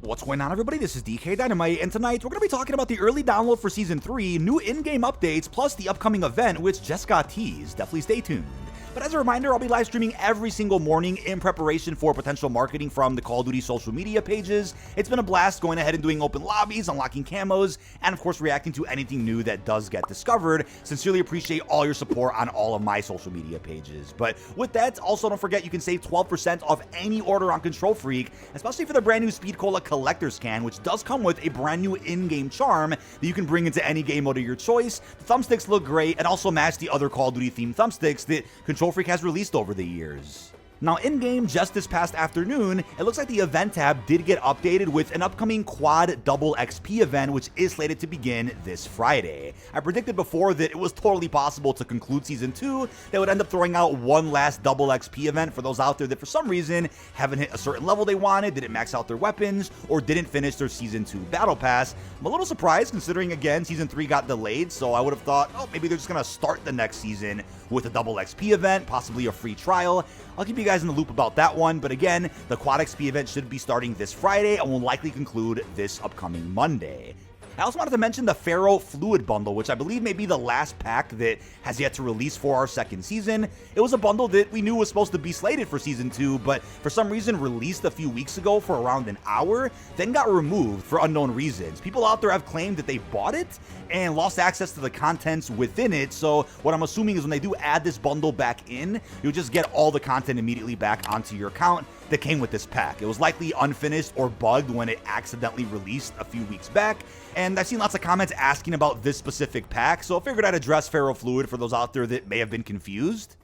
What's going on, everybody? This is dkdynamite, and tonight we're going to be talking about the early download for Season 3, new in-game updates, plus the upcoming event, which just got teased. Definitely stay tuned. But as a reminder, I'll be live streaming every single morning in preparation for potential marketing from the Call of Duty social media pages. It's been a blast going ahead and doing open lobbies, unlocking camos, and of course reacting to anything new that does get discovered. Sincerely appreciate all your support on all of my social media pages. But with that, also don't forget you can save 12% off any order on Control Freak, especially for the brand new Speed Cola Collector's Can, which does come with a brand new in-game charm that you can bring into any game mode of your choice. The thumbsticks look great and also match the other Call of Duty themed thumbsticks that Control Freak has released over the years. Now, in-game, just this past afternoon, it looks like the event tab did get updated with an upcoming quad double XP event, which is slated to begin this Friday. I predicted before that it was totally possible to conclude Season 2 that would end up throwing out one last double XP event for those out there that for some reason haven't hit a certain level they wanted, didn't max out their weapons, or didn't finish their Season 2 Battle Pass. I'm a little surprised considering, again, Season 3 got delayed, so I would have thought, oh, maybe they're just going to start the next season with a double XP event, possibly a free trial. I'll keep you guys in the loop about that one, but again, the Quad XP event should be starting this Friday and will likely conclude this upcoming Monday. I also wanted to mention the Ferro Fluid Bundle, which I believe may be the last pack that has yet to release for our second season. It was a bundle that we knew was supposed to be slated for Season 2, but for some reason released a few weeks ago for around an hour, then got removed for unknown reasons. People out there have claimed that they bought it and lost access to the contents within it, so what I'm assuming is when they do add this bundle back in, you'll just get all the content immediately back onto your account that came with this pack. It was likely unfinished or bugged when it accidentally released a few weeks back, and I've seen lots of comments asking about this specific pack, so I figured I'd address Ferro Fluid for those out there that may have been confused.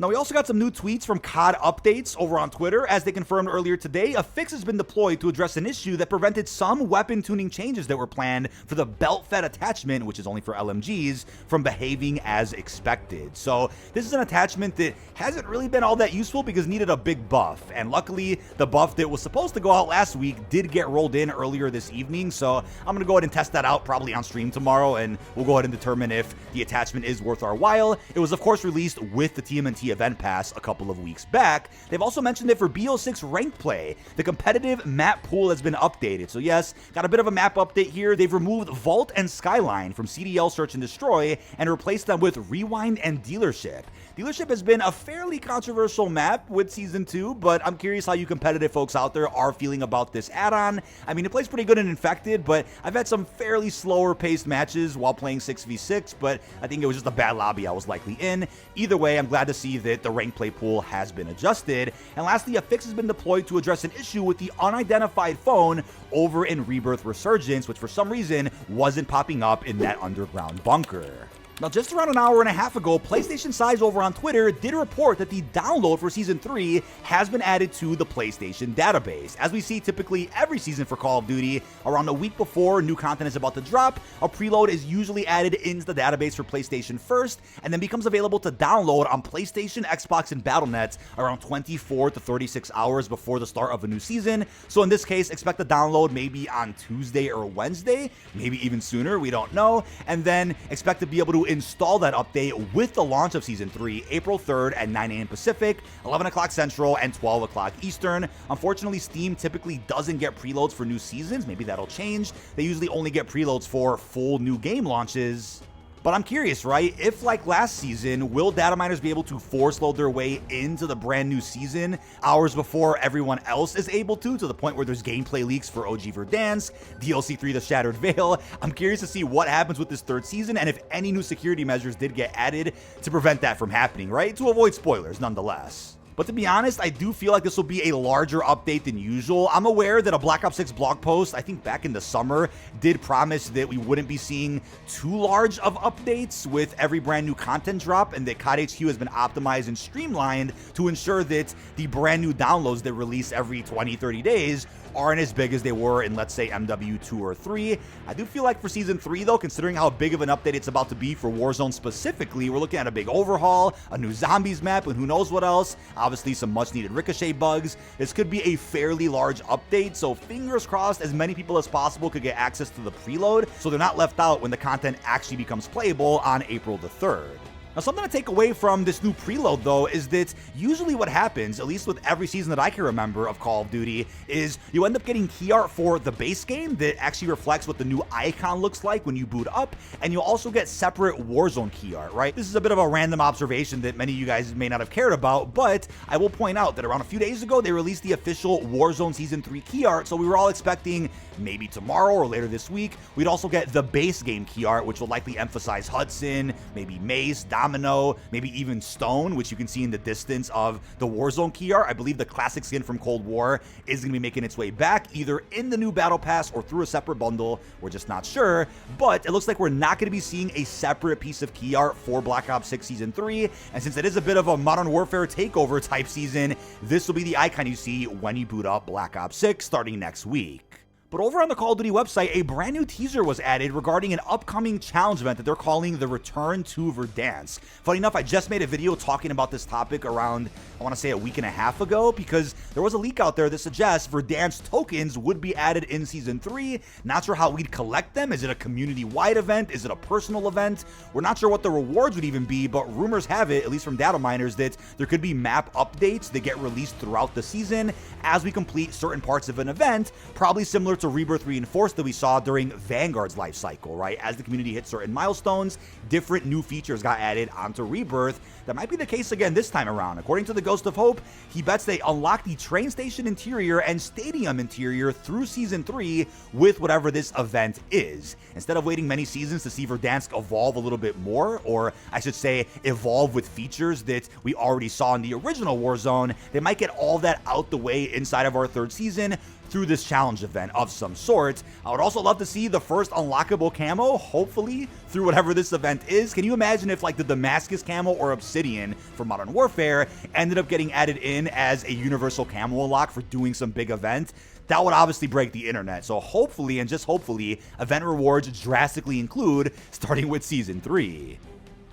Now, we also got some new tweets from COD Updates over on Twitter. As they confirmed earlier today, a fix has been deployed to address an issue that prevented some weapon tuning changes that were planned for the belt-fed attachment, which is only for LMGs, from behaving as expected. So this is an attachment that hasn't really been all that useful because it needed a big buff. And luckily, the buff that was supposed to go out last week did get rolled in earlier this evening. So I'm going to go ahead and test that out probably on stream tomorrow, and we'll go ahead and determine if the attachment is worth our while. It was, of course, released with the TMNT event pass a couple of weeks back. They've also mentioned it for BO6 ranked play. The competitive map pool has been updated. So yes, got a bit of a map update here. They've removed Vault and Skyline from CDL Search and Destroy and replaced them with Rewind and Dealership. Dealership has been a fairly controversial map with Season 2, but I'm curious how you competitive folks out there are feeling about this add-on. I mean, it plays pretty good in Infected, but I've had some fairly slower paced matches while playing 6v6, but I think it was just a bad lobby I was likely in. Either way, I'm glad to see that the rank play pool has been adjusted. And lastly, a fix has been deployed to address an issue with the unidentified phone over in Rebirth Resurgence, which for some reason wasn't popping up in that underground bunker. Now, just around an hour and a half ago, PlayStation Size over on Twitter did report that the download for Season 3 has been added to the PlayStation database. As we see typically every season for Call of Duty, around a week before new content is about to drop, a preload is usually added into the database for PlayStation first, and then becomes available to download on PlayStation, Xbox, and Battle.net around 24 to 36 hours before the start of a new season. So in this case, expect the download maybe on Tuesday or Wednesday, maybe even sooner, we don't know, and then expect to be able to install that update with the launch of Season 3, April 3rd at 9 a.m. Pacific, 11 o'clock Central, and 12 o'clock Eastern. Unfortunately, Steam typically doesn't get preloads for new seasons. Maybe that'll change. They usually only get preloads for full new game launches. But I'm curious, right? If, like last season, will data miners be able to force load their way into the brand new season hours before everyone else is able to the point where there's gameplay leaks for OG Verdansk, DLC 3 The Shattered Veil? I'm curious to see what happens with this third season and if any new security measures did get added to prevent that from happening, right? To avoid spoilers, nonetheless. But to be honest, I do feel like this will be a larger update than usual. I'm aware that a Black Ops 6 blog post, I think back in the summer, did promise that we wouldn't be seeing too large of updates with every brand new content drop, and that COD HQ has been optimized and streamlined to ensure that the brand new downloads that release every 20-30 days aren't as big as they were in, let's say, MW2 or 3. I do feel like for Season 3, though, considering how big of an update it's about to be for Warzone specifically, we're looking at a big overhaul, a new zombies map, and who knows what else. Obviously, some much-needed ricochet bugs. This could be a fairly large update, so fingers crossed as many people as possible could get access to the preload, so they're not left out when the content actually becomes playable on April the 3rd. Now, something to take away from this new preload, though, is that usually what happens, at least with every season that I can remember of Call of Duty, is you end up getting Keyart for the base game that actually reflects what the new icon looks like when you boot up, and you'll also get separate Warzone Keyart, right? This is a bit of a random observation that many of you guys may not have cared about, but I will point out that around a few days ago, they released the official Warzone Season 3 Keyart, so we were all expecting maybe tomorrow or later this week, we'd also get the base game Keyart, which will likely emphasize Hudson, maybe Mace, Domino, maybe even Stone, which you can see in the distance of the Warzone Keyart. I believe the classic skin from Cold War is going to be making its way back, either in the new Battle Pass or through a separate bundle. We're just not sure, but it looks like we're not going to be seeing a separate piece of Keyart for Black Ops 6 Season 3, and since it is a bit of a Modern Warfare takeover type season, this will be the icon you see when you boot up Black Ops 6 starting next week. But over on the Call of Duty website, a brand new teaser was added regarding an upcoming challenge event that they're calling the Return to Verdansk. Funny enough, I just made a video talking about this topic around, I want to say a week and a half ago, because there was a leak out there that suggests Verdansk tokens would be added in Season 3. Not sure how we'd collect them. Is it a community-wide event? Is it a personal event? We're not sure what the rewards would even be, but rumors have it, at least from data miners, that there could be map updates that get released throughout the season as we complete certain parts of an event, probably similar to Rebirth Reinforced that we saw during Vanguard's life cycle, right? As the community hit certain milestones, different new features got added onto Rebirth. That might be the case again this time around. According to the Ghost of Hope, he bets they unlock the train station interior and stadium interior through Season 3 with whatever this event is. Instead of waiting many seasons to see Verdansk evolve a little bit more, or I should say evolve with features that we already saw in the original Warzone, they might get all that out the way inside of our third season through this challenge event of some sort. I would also love to see the first unlockable camo, hopefully, through whatever this event is. Can you imagine if like the Damascus camo or Obsidian for Modern Warfare ended up getting added in as a universal camo unlock for doing some big event? That would obviously break the internet. So hopefully, and just hopefully, event rewards drastically include starting with Season 3.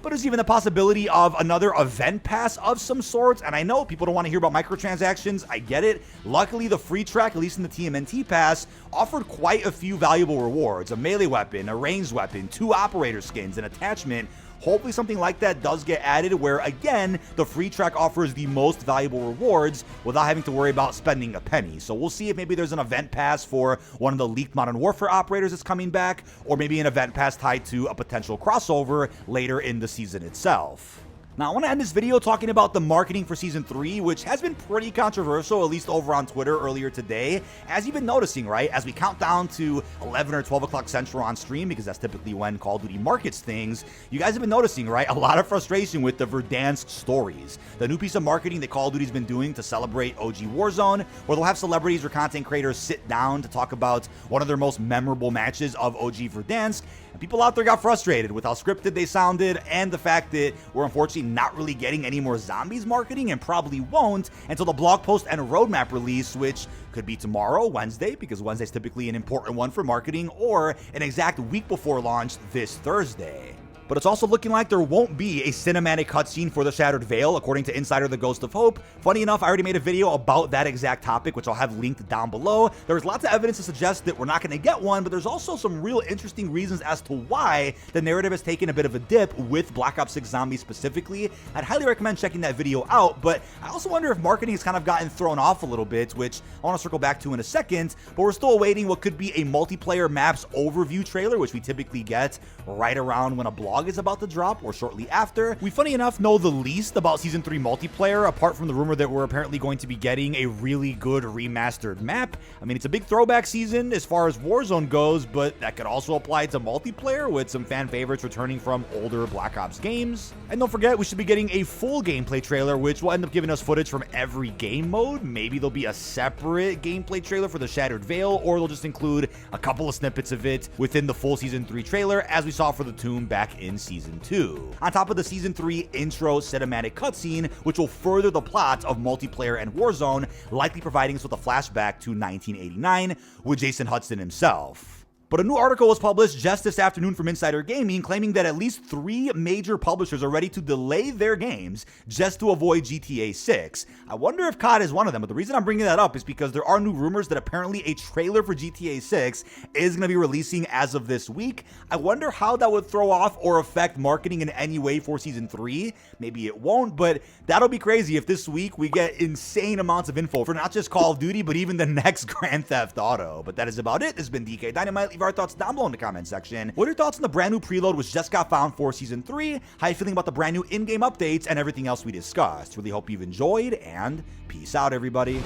But there's even the possibility of another event pass of some sort, and I know people don't want to hear about microtransactions, I get it. Luckily, the free track, at least in the TMNT pass, offered quite a few valuable rewards. A melee weapon, a ranged weapon, 2 operator skins, an attachment. Hopefully something like that does get added where, again, the free track offers the most valuable rewards without having to worry about spending a penny. So we'll see if maybe there's an event pass for one of the leaked Modern Warfare operators that's coming back, or maybe an event pass tied to a potential crossover later in the season itself. Now, I want to end this video talking about the marketing for Season 3, which has been pretty controversial, at least over on Twitter earlier today. As you've been noticing, right, as we count down to 11 or 12 o'clock Central on stream, because that's typically when Call of Duty markets things, you guys have been noticing, right, a lot of frustration with the Verdansk stories. The new piece of marketing that Call of Duty's been doing to celebrate OG Warzone, where they'll have celebrities or content creators sit down to talk about one of their most memorable matches of OG Verdansk. And people out there got frustrated with how scripted they sounded and the fact that we're unfortunately not really getting any more zombies marketing and probably won't until the blog post and roadmap release, which could be tomorrow, Wednesday, because Wednesday's typically an important one for marketing, or an exact week before launch this Thursday. But it's also looking like there won't be a cinematic cutscene for the Shattered Veil, according to Insider The Ghost of Hope. Funny enough, I already made a video about that exact topic, which I'll have linked down below. There's lots of evidence to suggest that we're not going to get one, but there's also some real interesting reasons as to why the narrative has taken a bit of a dip with Black Ops 6 Zombies specifically. I'd highly recommend checking that video out, but I also wonder if marketing has kind of gotten thrown off a little bit, which I want to circle back to in a second, but we're still awaiting what could be a multiplayer maps overview trailer, which we typically get right around when a blog is about to drop or shortly after. We, funny enough, know the least about Season 3 multiplayer, apart from the rumor that we're apparently going to be getting a really good remastered map. I mean, it's a big throwback season as far as Warzone goes, but that could also apply to multiplayer with some fan favorites returning from older Black Ops games. And don't forget, we should be getting a full gameplay trailer, which will end up giving us footage from every game mode. Maybe there'll be a separate gameplay trailer for the Shattered Veil, or they'll just include a couple of snippets of it within the full Season 3 trailer, as we saw for the Tomb back in Season 2. On top of the Season 3 intro cinematic cutscene, which will further the plot of multiplayer and Warzone, likely providing us with a flashback to 1989 with Jason Hudson himself. But a new article was published just this afternoon from Insider Gaming claiming that at least 3 major publishers are ready to delay their games just to avoid GTA 6. I wonder if COD is one of them, but the reason I'm bringing that up is because there are new rumors that apparently a trailer for GTA 6 is going to be releasing as of this week. I wonder how that would throw off or affect marketing in any way for Season 3. Maybe it won't, but that'll be crazy if this week we get insane amounts of info for not just Call of Duty, but even the next Grand Theft Auto. But that is about it. This has been dkdynamite. Leave our thoughts down below in the comment section. What are your thoughts on the brand new preload which just got found for Season 3? How are you feeling about the brand new in-game updates and everything else we discussed? Really hope you've enjoyed, and peace out, everybody.